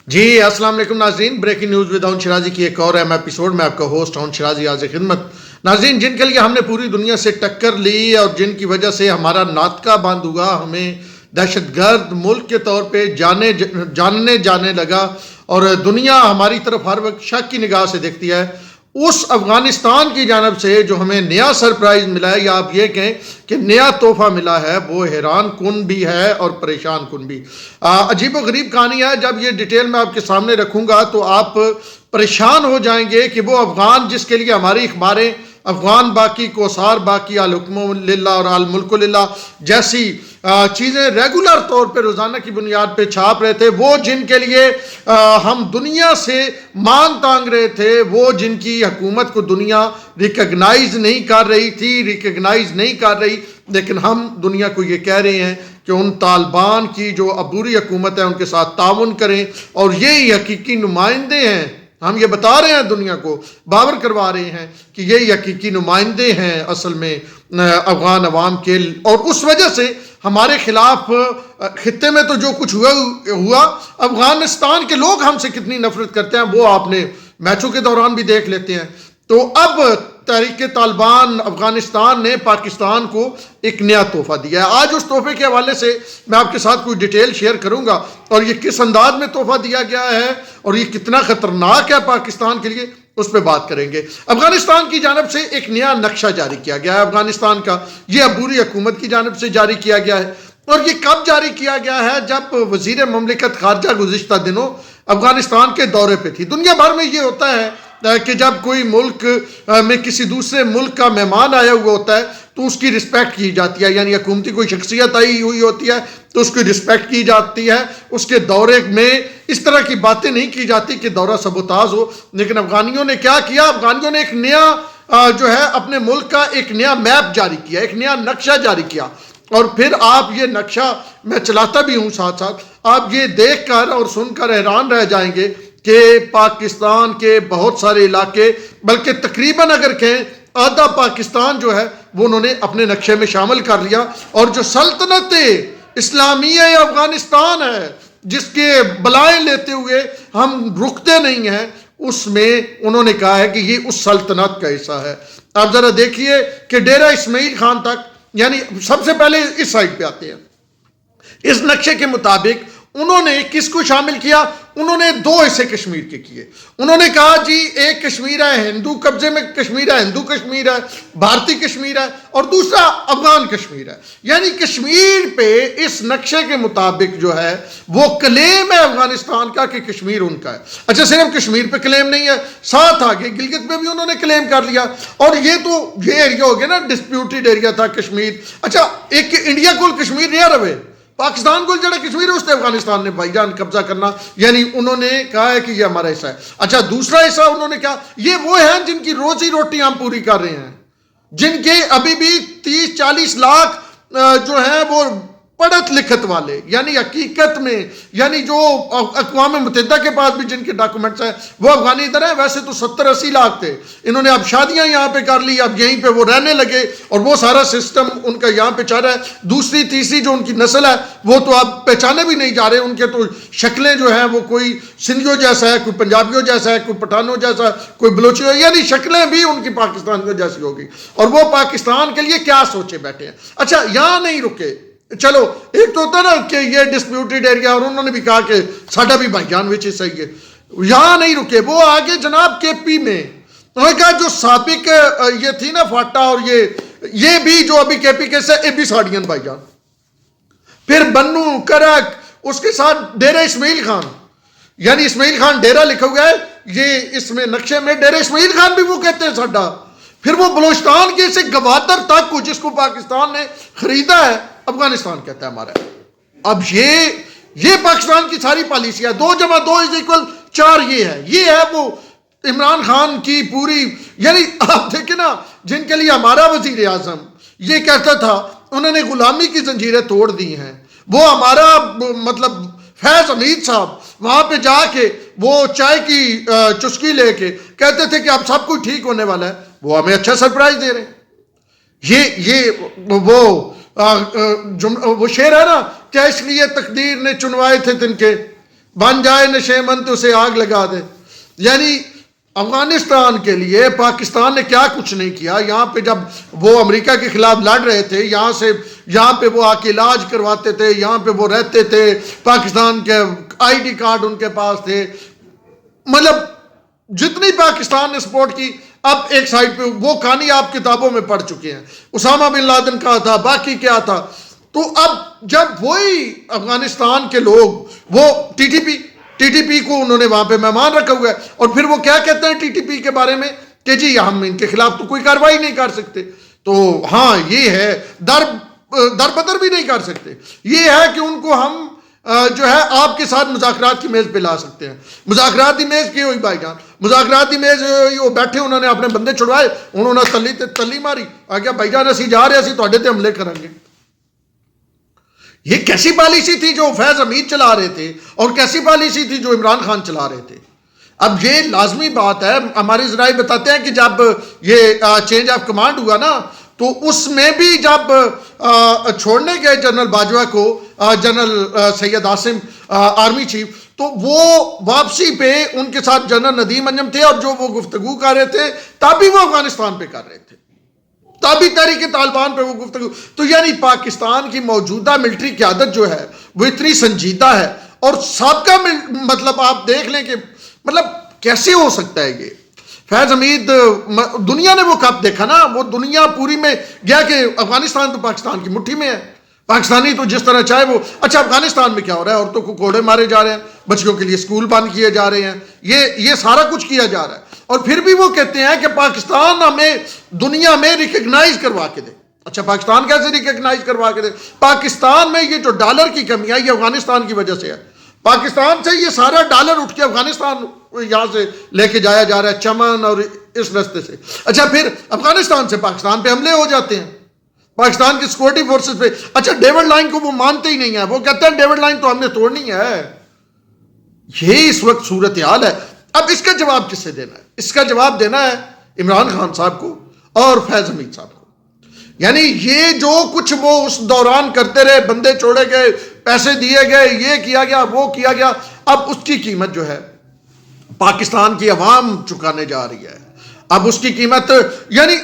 جی السلام علیکم ناظرین، بریکنگ نیوز ود ہارون شرازی کی ایک اور اہم ایپیسوڈ میں آپ کا ہوسٹ ہارون شرازی حاضر خدمت۔ ناظرین، جن کے لیے ہم نے پوری دنیا سے ٹکر لی اور جن کی وجہ سے ہمارا ناطقہ بند ہوا، ہمیں دہشت گرد ملک کے طور پہ جانے لگا اور دنیا ہماری طرف ہر وقت شک کی نگاہ سے دیکھتی ہے، اس افغانستان کی جانب سے جو ہمیں نیا سرپرائز ملا ہے، یا آپ یہ کہیں کہ نیا تحفہ ملا ہے، وہ حیران کن بھی ہے اور پریشان کن بھی۔ عجیب و غریب کہانی ہے۔ جب یہ ڈیٹیل میں آپ کے سامنے رکھوں گا تو آپ پریشان ہو جائیں گے کہ وہ افغان جس کے لیے ہماری اخباریں افغان باقی کوثار باقی الحکم للہ اور الملک للہ جیسی چیزیں ریگولر طور پہ روزانہ کی بنیاد پہ چھاپ رہے تھے، وہ جن کے لیے ہم دنیا سے مانگ تانگ رہے تھے، وہ جن کی حکومت کو دنیا ریکگنائز نہیں کر رہی، لیکن ہم دنیا کو یہ کہہ رہے ہیں کہ ان طالبان کی جو عبوری حکومت ہے ان کے ساتھ تعاون کریں، اور یہی حقیقی نمائندے ہیں۔ ہم یہ بتا رہے ہیں، دنیا کو باور کروا رہے ہیں کہ یہی حقیقی نمائندے ہیں اصل میں افغان عوام کے، اور اس وجہ سے ہمارے خلاف خطے میں تو جو کچھ ہوا، افغانستان کے لوگ ہم سے کتنی نفرت کرتے ہیں وہ آپ نے میچوں کے دوران بھی دیکھ لیتے ہیں۔ تو اب تحریک طالبان افغانستان نے پاکستان کو ایک نیا تحفہ دیا ہے۔ آج اس تحفے کے حوالے سے میں آپ کے ساتھ کوئی ڈیٹیل شیئر کروں گا، اور یہ کس انداز میں تحفہ دیا گیا ہے اور یہ کتنا خطرناک ہے پاکستان کے لیے، اس پہ بات کریں گے۔ افغانستان کی جانب سے ایک نیا نقشہ جاری کیا گیا ہے افغانستان کا، یہ عبوری حکومت کی جانب سے جاری کیا گیا ہے، اور یہ کب جاری کیا گیا ہے؟ جب وزیر مملکت خارجہ گزشتہ دنوں افغانستان کے دورے پہ تھی۔ دنیا بھر میں یہ ہوتا ہے کہ جب کوئی ملک میں کسی دوسرے ملک کا مہمان آیا ہوا ہوتا ہے تو اس کی رسپیکٹ کی جاتی ہے، یعنی حکومتی کوئی شخصیت آئی ہوئی ہوتی ہے تو اس کی رسپیکٹ کی جاتی ہے، اس کے دورے میں اس طرح کی باتیں نہیں کی جاتی کہ دورہ سبوتاژ ہو۔ لیکن افغانیوں نے کیا کیا؟ افغانیوں نے ایک نیا جو ہے اپنے ملک کا ایک نیا میپ جاری کیا، ایک نیا نقشہ جاری کیا، اور پھر آپ یہ نقشہ میں چلاتا بھی ہوں ساتھ ساتھ، آپ یہ دیکھ کر اور سن کر حیران رہ جائیں گے کہ پاکستان کے بہت سارے علاقے، بلکہ تقریباً اگر کہیں آدھا پاکستان جو ہے وہ انہوں نے اپنے نقشے میں شامل کر لیا، اور جو سلطنت اسلامیہ افغانستان ہے جس کے بلائیں لیتے ہوئے ہم رکتے نہیں ہیں، اس میں انہوں نے کہا ہے کہ یہ اس سلطنت کا حصہ ہے۔ آپ ذرا دیکھیے کہ ڈیرہ اسماعیل خان تک، یعنی سب سے پہلے اس سائٹ پہ آتے ہیں۔ اس نقشے کے مطابق انہوں نے کس کو شامل کیا؟ انہوں نے دو حصے کشمیر کے کیے۔ انہوں نے کہا جی ایک کشمیر ہے ہندو قبضے میں، کشمیر ہے ہندو کشمیر ہے، بھارتی کشمیر ہے، اور دوسرا افغان کشمیر ہے۔ یعنی کشمیر پہ اس نقشے کے مطابق جو ہے وہ کلیم ہے افغانستان کا کہ کشمیر ان کا ہے۔ اچھا، صرف کشمیر پہ کلیم نہیں ہے، ساتھ آگے گلگت پہ بھی انہوں نے کلیم کر لیا، اور یہ ایریا ہو گیا نا، ڈسپیوٹیڈ ایریا تھا کشمیر۔ اچھا، ایک انڈیا کو کشمیر نہیں رہے، پاکستان کو جڑا کشمیر ہے اس نے افغانستان نے بھائی جان قبضہ کرنا، یعنی انہوں نے کہا ہے کہ یہ ہمارا حصہ ہے۔ اچھا، دوسرا حصہ انہوں نے کہا یہ وہ ہیں جن کی روزی روٹی ہم پوری کر رہے ہیں، جن کے ابھی بھی 30-40 لاکھ جو ہیں وہ پڑھت لکھت والے، یعنی حقیقت میں یعنی جو اقوام متحدہ کے پاس بھی جن کے ڈاکومنٹس ہیں وہ افغانی ادھر ہیں، ویسے تو 70-80 لاکھ تھے۔ انہوں نے اب شادیاں یہاں پہ کر لی، اب یہیں پہ وہ رہنے لگے، اور وہ سارا سسٹم ان کا یہاں پہ چل رہا ہے۔ دوسری تیسری جو ان کی نسل ہے وہ تو اب پہچانے بھی نہیں جا رہے، ان کے تو شکلیں جو ہیں وہ کوئی سندھیوں جیسا ہے، کوئی پنجابیوں جیسا ہے، کوئی پٹھانوں جیسا ہے، کوئی بلوچیوں، یعنی شکلیں بھی ان کی پاکستان جیسی ہوگی، اور وہ پاکستان کے لیے کیا سوچے بیٹھے ہیں۔ اچھا، یہاں نہیں رکے، چلو ایک تو ہوتا نا کہ یہ ڈسپیوٹیڈ ایریا، اور انہوں نے بھی کہا کہ ساڈا بھی بھائی جان وچ صحیح ہے۔ یہاں نہیں رکے، وہ آگے جناب کے پی میں انہوں نے کہا جو سابق یہ تھی نا فاٹا، اور یہ بھی جو ابھی کے پی کے سے یہ بھی ساڑین بھائی جان، پھر بنو کرک، اس کے ساتھ ڈیرہ اسماعیل خان، یعنی اسماعیل خان ڈیرہ لکھا ہوا ہے، یہ اس میں نقشے میں ڈیرہ اسماعیل خان بھی وہ کہتے ہیں ساڈا۔ پھر وہ بلوچستان کے سے گوادر تک کو جس کو پاکستان نے خریدا ہے، افغانستان کہتا ہے ہمارا ہے۔ اب یہ پاکستان کی ساری پالیسی ہے، 2 + 2 = 4، یہ ہے وہ عمران خان کی پوری، یعنی آپ دیکھیں نا، جن کے لیے ہمارا وزیر اعظم یہ کہتا تھا انہوں نے غلامی کی زنجیریں توڑ دی ہیں، وہ ہمارا مطلب فیض حمید صاحب وہاں پہ جا کے وہ چائے کی چسکی لے کے کہتے تھے کہ اب سب کچھ ٹھیک ہونے والا ہے، وہ ہمیں اچھا سرپرائز دے رہے ہیں۔ یہ وہ شعر ہے نا، کیا اس لیے تقدیر نے چنوائے تھے تن کے، بن جائے نشیمن تو اسے آگ لگا دے. یعنی افغانستان کے لیے پاکستان نے کیا کچھ نہیں کیا. یہاں پہ جب وہ امریکہ کے خلاف لڑ رہے تھے, یہاں پہ وہ آ کے علاج کرواتے تھے, یہاں پہ وہ رہتے تھے, پاکستان کے آئی ڈی کارڈ ان کے پاس تھے. مطلب جتنی پاکستان نے سپورٹ کی, اب ایک سائڈ پہ وہ کہانی آپ کتابوں میں پڑھ چکے ہیں. اسامہ بن لادن کہا تھا, باقی کیا تھا. تو اب جب وہی افغانستان کے لوگ وہ ٹی ٹی پی کو انہوں نے وہاں پہ مہمان رکھا ہوا ہے, اور پھر وہ کیا کہتے ہیں ٹی ٹی پی کے بارے میں کہ جی ہم ان کے خلاف تو کوئی کارروائی نہیں کر سکتے. تو ہاں یہ ہے, در بدر بھی نہیں کر سکتے. یہ ہے کہ ان کو ہم جو ہے آپ کے ساتھ مذاکرات کی میز پہ لا سکتے ہیں. مذاکراتی میز کی ہوئی بھائی جان, مذاکراتی میز وہ بیٹھے, انہوں نے اپنے بندے چھڑوائے, انہوں نے تلی ماری, آ گیا بھائی جان اسی جا رہے, اسی تواڈے تے حملے کریں گے. یہ کیسی پالیسی تھی جو فیض حمید چلا رہے تھے, اور کیسی پالیسی تھی جو عمران خان چلا رہے تھے. اب یہ لازمی بات ہے, ہمارے ذرائع بتاتے ہیں کہ جب یہ چینج آف کمانڈ ہوا نا, تو اس میں بھی جب چھوڑنے گئے جنرل باجوہ کو, general Syed Asim army chief, تو وہ واپسی پہ ان کے ساتھ جنرل ندیم انجم تھے, اور جو وہ گفتگو کر رہے تھے تب بھی وہ افغانستان پہ کر رہے تھے, تبھی تحریک طالبان پہ وہ گفتگو. تو یعنی پاکستان کی موجودہ ملٹری قیادت جو ہے وہ اتنی سنجیدہ ہے, اور سابقہ مطلب آپ دیکھ لیں کہ مطلب کیسے ہو سکتا ہے یہ. فیض حمید, دنیا نے وہ کب دیکھا نا, وہ دنیا پوری میں گیا کہ افغانستان تو پاکستان کی مٹھی میں ہے, پاکستانی تو جس طرح چاہے وہ. اچھا افغانستان میں کیا ہو رہا ہے, عورتوں کو کوڑے مارے جا رہے ہیں, بچیوں کے لیے سکول بند کیے جا رہے ہیں, یہ سارا کچھ کیا جا رہا ہے, اور پھر بھی وہ کہتے ہیں کہ پاکستان ہمیں دنیا میں ریکگنائز کروا کے دے. اچھا پاکستان کیسے ریکگنائز کروا کے دے؟ پاکستان میں یہ جو ڈالر کی کمی ہے یہ افغانستان کی وجہ سے ہے. پاکستان سے یہ سارا ڈالر اٹھ کے افغانستان یہاں سے لے کے جایا جا رہا ہے, چمن اور اس رستے سے. اچھا پھر افغانستان سے پاکستان پہ حملے ہو جاتے ہیں, پاکستان کی سیکورٹی فورسز پہ. اچھا ڈیوڈ لائن کو وہ مانتے ہی نہیں ہیں, وہ کہتے ہیں ڈیوڈ لائن تو ہم نے توڑنی ہے. یہ اس وقت صورتحال ہے. اب اس کا جواب کس سے دینا ہے؟ اس کا جواب دینا ہے عمران خان صاحب کو اور فیض حمید صاحب کو. یعنی یہ جو کچھ وہ اس دوران کرتے رہے, بندے چھوڑے گئے, پیسے دیے گئے, یہ کیا گیا, وہ کیا گیا, اب اس کی قیمت جو ہے پاکستان کی عوام چکانے جا رہی ہے. اب اس کی قیمت, یعنی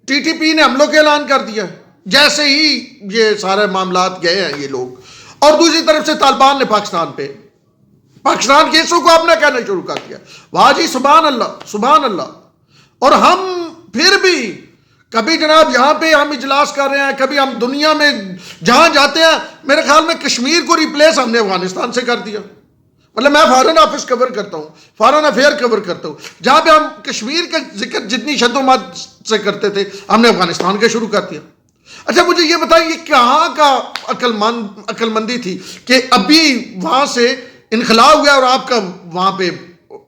ٹی ٹی پی نے حملوں کا اعلان کر دیا جیسے ہی یہ سارے معاملات گئے ہیں یہ لوگ, اور دوسری طرف سے طالبان نے پاکستان کے حصوں کو اپنا کہنا شروع کر دیا. واہ جی سبحان اللہ سبحان اللہ. اور ہم پھر بھی کبھی جناب یہاں پہ ہم اجلاس کر رہے ہیں, کبھی ہم دنیا میں جہاں جاتے ہیں, میرے خیال میں کشمیر کو ریپلیس ہم نے افغانستان سے کر دیا. مطلب میں فارن آفس کور کرتا ہوں, فارن افیئر کور کرتا ہوں, جہاں پہ ہم کشمیر کا ذکر جتنی شد و مد سے کرتے تھے ہم نے افغانستان کا شروع کر دیا. اچھا مجھے یہ بتائیے یہ کہاں کا عقل مندی تھی کہ ابھی وہاں سے انخلا ہوا اور آپ کا وہاں پہ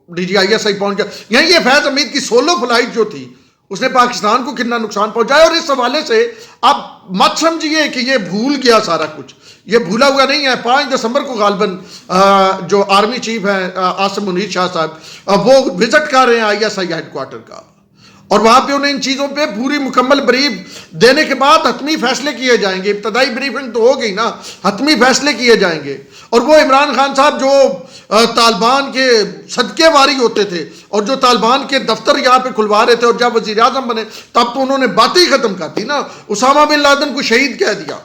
D G I S I پہنچ گیا. یعنی یہ فیض حمید کی سولو فلائٹ جو تھی اس نے پاکستان کو کتنا نقصان پہنچایا. اور اس حوالے سے آپ مت سمجھیے کہ یہ بھول گیا سارا کچھ, یہ بھولا ہوا نہیں ہے. 5 دسمبر کو غالباً جو آرمی چیف ہیں عاصم منیر شاہ صاحب وہ وزٹ کر رہے ہیں I S I had quarter کا, اور وہاں پہ انہیں ان چیزوں پہ پوری مکمل بریف دینے کے بعد حتمی فیصلے کیے جائیں گے. ابتدائی بریفنگ تو ہو گئی نا, حتمی فیصلے کیے جائیں گے. اور وہ عمران خان صاحب جو طالبان کے صدقے واری ہوتے تھے اور جو طالبان کے دفتر یہاں پہ کھلوا رہے تھے, اور جب وزیر اعظم بنے تب تو انہوں نے باتیں ہی ختم کر دی نا. اسامہ بن لادن کو شہید کہہ دیا,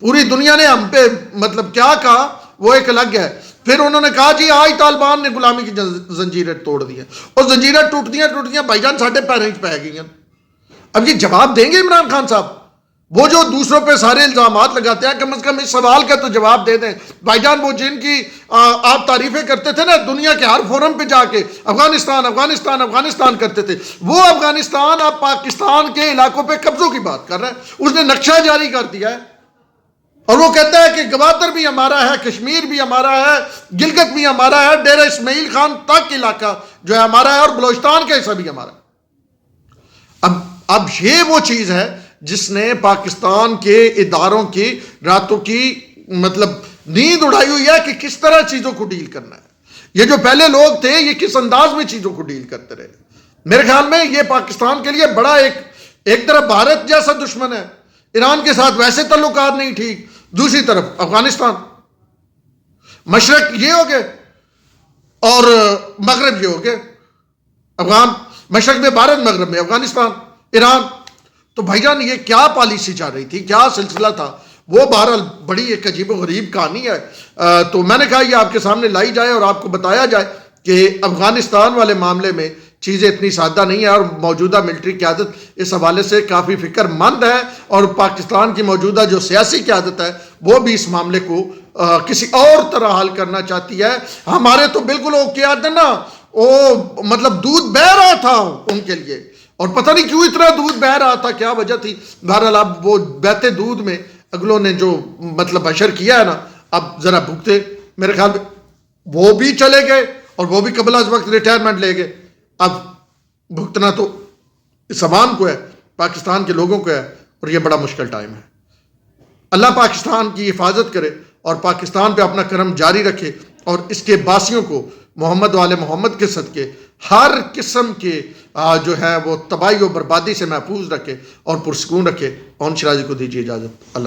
پوری دنیا نے ہم پہ مطلب کیا کہا وہ ایک الگ ہے. پھر انہوں نے کہا جی آج طالبان نے غلامی کی زنجیریں توڑ دی ہیں, اور زنجیریں ٹوٹدیاں بھائی جان ساڈے پیریں پہ گئی ہیں. اب یہ جواب دیں گے عمران خان صاحب؟ وہ جو دوسروں پہ سارے الزامات لگاتے ہیں, کم از کم اس سوال کا تو جواب دے دیں بھائی جان. وہ جن کی آپ تعریفیں کرتے تھے نا دنیا کے ہر فورم پہ جا کے افغانستان افغانستان افغانستان کرتے تھے, وہ افغانستان اب پاکستان کے علاقوں پہ قبضوں کی بات کر رہا ہے. اس نے نقشہ جاری کر دیا ہے, اور وہ کہتا ہے کہ گوادر بھی ہمارا ہے, کشمیر بھی ہمارا ہے, گلگت بھی ہمارا ہے, ڈیرہ اسماعیل خان تک علاقہ جو ہے ہمارا ہے, اور بلوچستان کا حصہ بھی ہمارا ہے. اب یہ وہ چیز ہے جس نے پاکستان کے اداروں کی راتوں کی مطلب نیند اڑائی ہوئی ہے کہ کس طرح چیزوں کو ڈیل کرنا ہے. یہ جو پہلے لوگ تھے یہ کس انداز میں چیزوں کو ڈیل کرتے رہے. میرے خیال میں یہ پاکستان کے لیے بڑا ایک طرف بھارت جیسا دشمن ہے, ایران کے ساتھ ویسے تعلقات نہیں ٹھیک, دوسری طرف افغانستان. مشرق یہ ہو گئے اور مغرب یہ ہو گئے افغان، مشرق میں بھارت، مغرب میں افغانستان، ایران. تو بھائی جان یہ کیا پالیسی چل رہی تھی، کیا سلسلہ تھا؟ وہ بہرحال بڑی ایک عجیب و غریب کہانی ہے. تو میں نے کہا یہ آپ کے سامنے لائی جائے اور آپ کو بتایا جائے کہ افغانستان والے معاملے میں چیزیں اتنی سادہ نہیں ہیں، اور موجودہ ملٹری قیادت اس حوالے سے کافی فکر مند ہے، اور پاکستان کی موجودہ جو سیاسی قیادت ہے وہ بھی اس معاملے کو کسی اور طرح حل کرنا چاہتی ہے. ہمارے تو بالکل وہ قیادت نا، وہ مطلب دودھ بہہ رہا تھا ان کے لیے، اور پتہ نہیں کیوں اتنا دودھ بہہ رہا تھا، کیا وجہ تھی. بہرحال اب وہ بہتے دودھ میں اگلوں نے جو مطلب بشر کیا ہے نا، اب ذرا بھگتے. میرے خیال میں وہ بھی چلے گئے اور وہ بھی قبل از وقت ریٹائرمنٹ لے گئے. اب بھگتنا تو اس عوام کو ہے، پاکستان کے لوگوں کو ہے، اور یہ بڑا مشکل ٹائم ہے. اللہ پاکستان کی حفاظت کرے اور پاکستان پہ اپنا کرم جاری رکھے، اور اس کے باسیوں کو محمد والے محمد کے صدقے ہر قسم کے جو ہے وہ تباہی و بربادی سے محفوظ رکھے اور پرسکون رکھے. اون شرازی کو دیجیے اجازت. اللہ